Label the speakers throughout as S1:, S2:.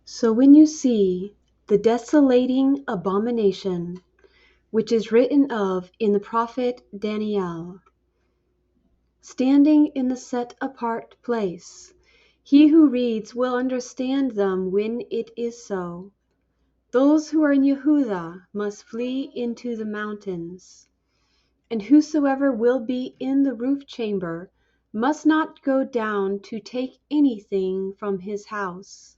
S1: So when you see the desolating abomination which is written of in the prophet Daniel, standing in the set-apart place, he who reads will understand them when it is so. Those who are in Yehuda must flee into the mountains, and whosoever will be in the roof chamber must not go down to take anything from his house.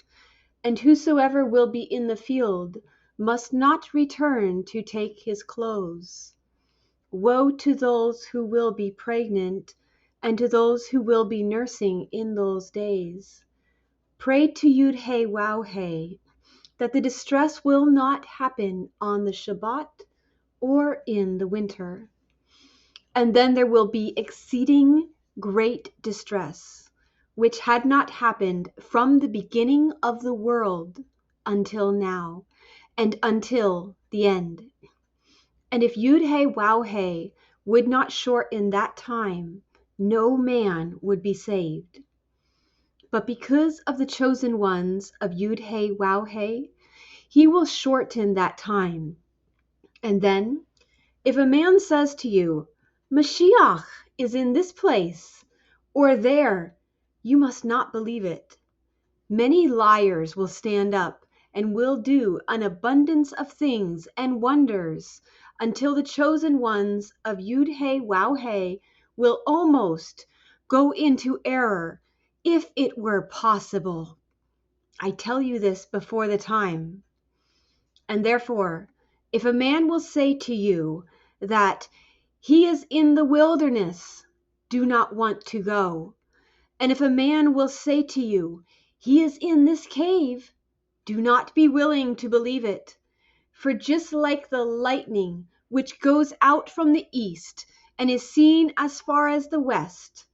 S1: And whosoever will be in the field must not return to take his clothes. Woe to those who will be pregnant, and to those who will be nursing in those days. Pray to Yud-He-Waw-He that the distress will not happen on the Shabbat or in the winter. And then there will be exceeding great distress, which had not happened from the beginning of the world until now, and until the end. And if Yud-He-Waw-He would not shorten that time, no man would be saved. But because of the chosen ones of Yud-He-Waw-He, he will shorten that time. And then, if a man says to you, Mashiach is in this place or there, you must not believe it. Many liars will stand up and will do an abundance of things and wonders until the chosen ones of Yud-He-Waw-He will almost go into error, if it were possible. I tell you this before the time. And therefore, if a man will say to you that he is in the wilderness, do not want to go. And if a man will say to you, he is in this cave, do not be willing to believe it. For just like the lightning which goes out from the east and is seen as far as the west,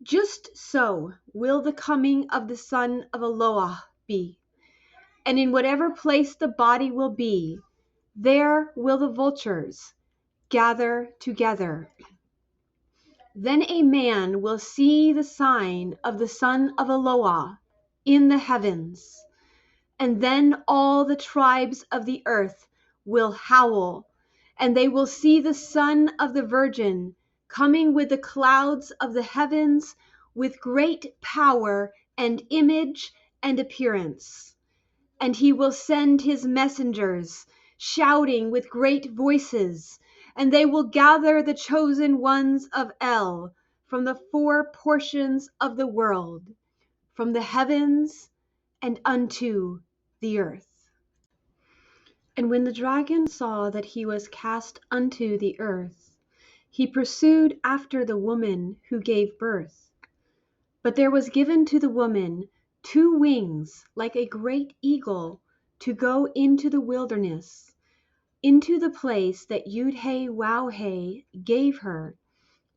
S1: just so will the coming of the Son of Eloah be. And in whatever place the body will be, there will the vultures gather together. Then a man will see the sign of the Son of Eloah in the heavens, and then all the tribes of the earth will howl, and they will see the Son of the Virgin coming with the clouds of the heavens with great power and image and appearance. And he will send his messengers, shouting with great voices, and they will gather the chosen ones of El from the four portions of the world, from the heavens and unto the earth. And when the dragon saw that he was cast unto the earth, he pursued after the woman who gave birth. But there was given to the woman 2 wings like a great eagle to go into the wilderness, into the place that Yud-He-Waw-He gave her,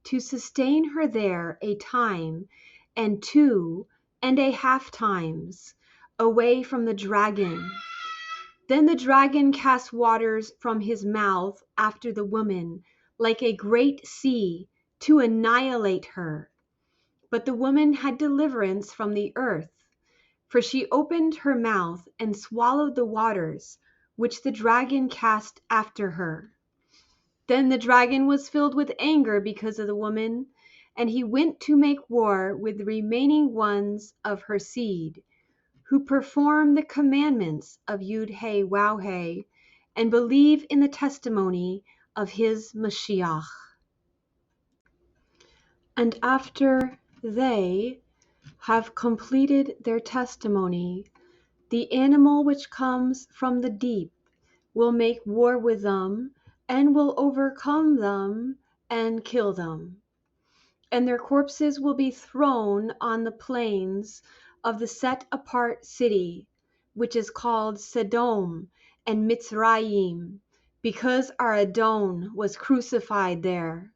S1: to sustain her there a time and 2.5 times away from the dragon. Then the dragon cast waters from his mouth after the woman like a great sea to annihilate her. But the woman had deliverance from the earth, for she opened her mouth and swallowed the waters which the dragon cast after her. Then the dragon was filled with anger because of the woman, and he went to make war with the remaining ones of her seed, who perform the commandments of Yud-He-Waw-He and believe in the testimony of his Mashiach. And after they have completed their testimony, the animal which comes from the deep will make war with them and will overcome them and kill them. And their corpses will be thrown on the plains of the set-apart city, which is called Sodom and Mitzrayim, because our Adon was crucified there.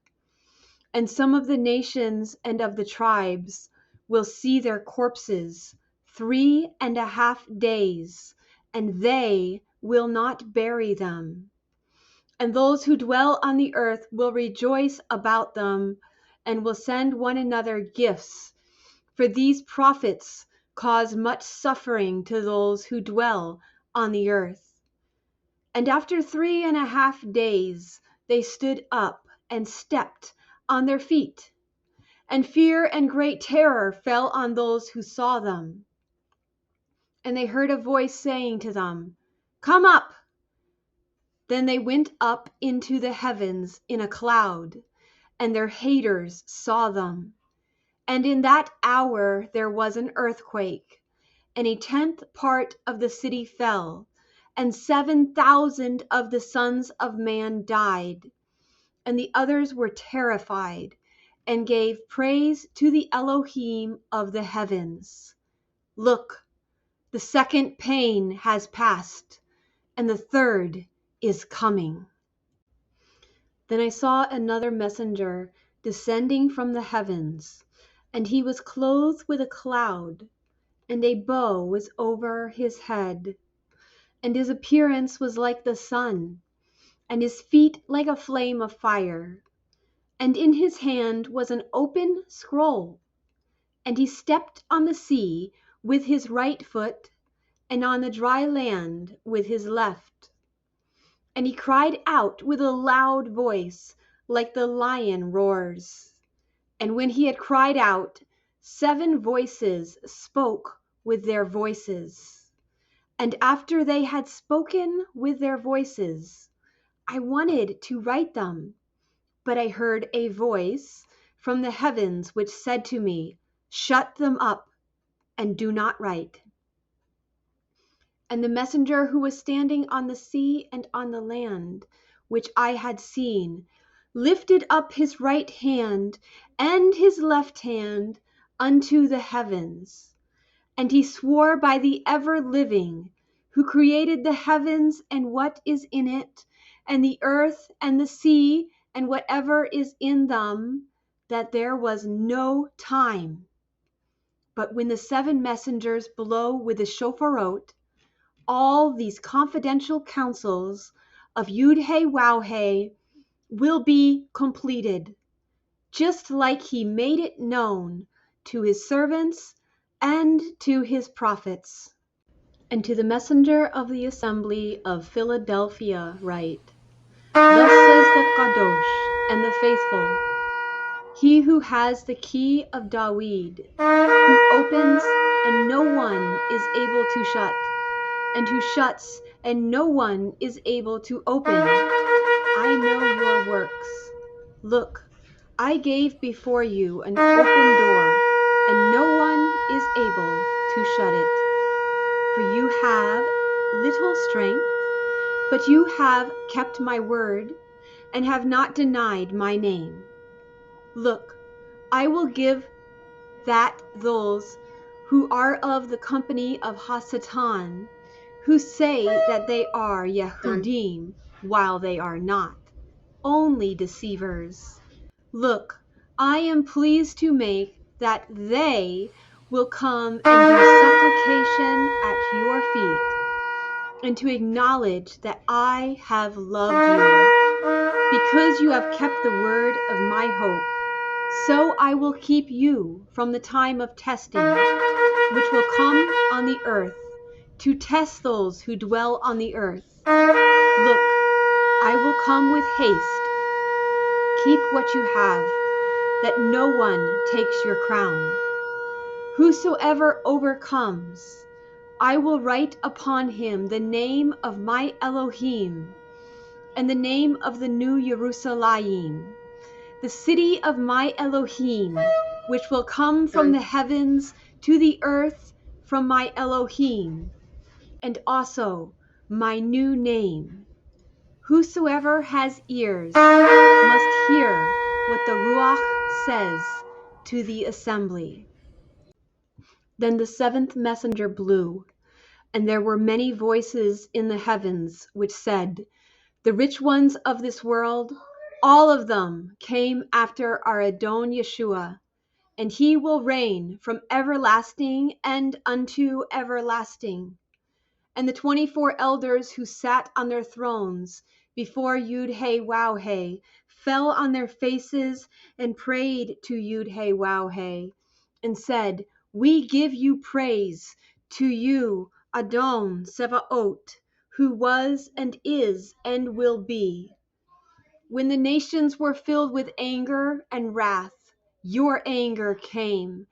S1: And some of the nations and of the tribes will see their corpses 3.5 days, and they will not bury them. And those who dwell on the earth will rejoice about them and will send one another gifts, for these prophets cause much suffering to those who dwell on the earth. And after 3.5 days they stood up and stepped on their feet, and fear and great terror fell on those who saw them. And they heard a voice saying to them, "Come up." Then they went up into the heavens in a cloud, and their haters saw them. And in that hour there was an earthquake, and 1/10 part of the city fell, and 7,000 of the sons of man died. And the others were terrified, and gave praise to the Elohim of the heavens. Look, the second pain has passed, and the third is coming. Then I saw another messenger descending from the heavens, and he was clothed with a cloud, and a bow was over his head, and his appearance was like the sun, and his feet like a flame of fire. And in his hand was an open scroll, and he stepped on the sea with his right foot, and on the dry land with his left. And he cried out with a loud voice, like the lion roars. And when he had cried out, 7 voices spoke with their voices. And after they had spoken with their voices, I wanted to write them, but I heard a voice from the heavens which said to me, "Shut them up and do not write." And the messenger who was standing on the sea and on the land, which I had seen, lifted up his right hand and his left hand unto the heavens. And he swore by the ever-living, who created the heavens and what is in it, and the earth and the sea and whatever is in them, that there was no time. But when the 7 messengers blow with the shofarot, all these confidential counsels of Yud-He-Waw-He will be completed, just like he made it known to his servants and to his prophets. And to the messenger of the assembly of Philadelphia write, Thus says the Kadosh and the faithful, he who has the key of Dawid, who opens and no one is able to shut, and who shuts and no one is able to open. I know your works. Look, I gave before you an open door, and no one is able to shut it. For you have little strength, but you have kept my word, and have not denied my name. Look, I will give that those who are of the company of Hasatan, who say that they are Yehudim while they are not, only deceivers. Look, I am pleased to make that they will come and do supplication at your feet, and to acknowledge that I have loved you, because you have kept the word of my hope. So I will keep you from the time of testing, which will come on the earth, to test those who dwell on the earth. Look, I will come with haste. Keep what you have, that no one takes your crown. Whosoever overcomes, I will write upon him the name of my Elohim, and the name of the new Jerusalem, the city of my Elohim, which will come from the heavens to the earth from my Elohim, and also my new name. Whosoever has ears must hear what the Ruach says to the assembly. Then the 7th messenger blew, and there were many voices in the heavens which said, The rich ones of this world, all of them came after our Adon Yeshua, and he will reign from everlasting and unto everlasting. And the 24 elders who sat on their thrones before Yud-He-Waw-He fell on their faces and prayed to Yud-He-Waw-He and said, We give you praise, to you, Adon Sevaot, who was and is and will be. When the nations were filled with anger and wrath, your anger came.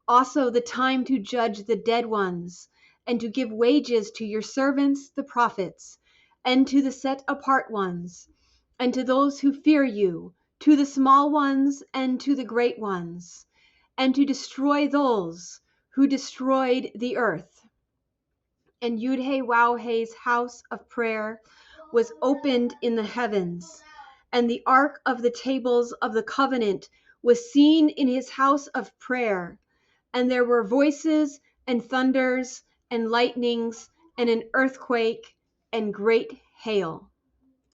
S1: Also the time to judge the dead ones, and to give wages to your servants the prophets, and to the set apart ones, and to those who fear you, to the small ones and to the great ones, and to destroy those who destroyed the earth. And Yudhe-Wauhe's house of prayer was opened in the heavens, and the ark of the tables of the covenant was seen in his house of prayer. And there were voices and thunders and lightnings and an earthquake and great hail.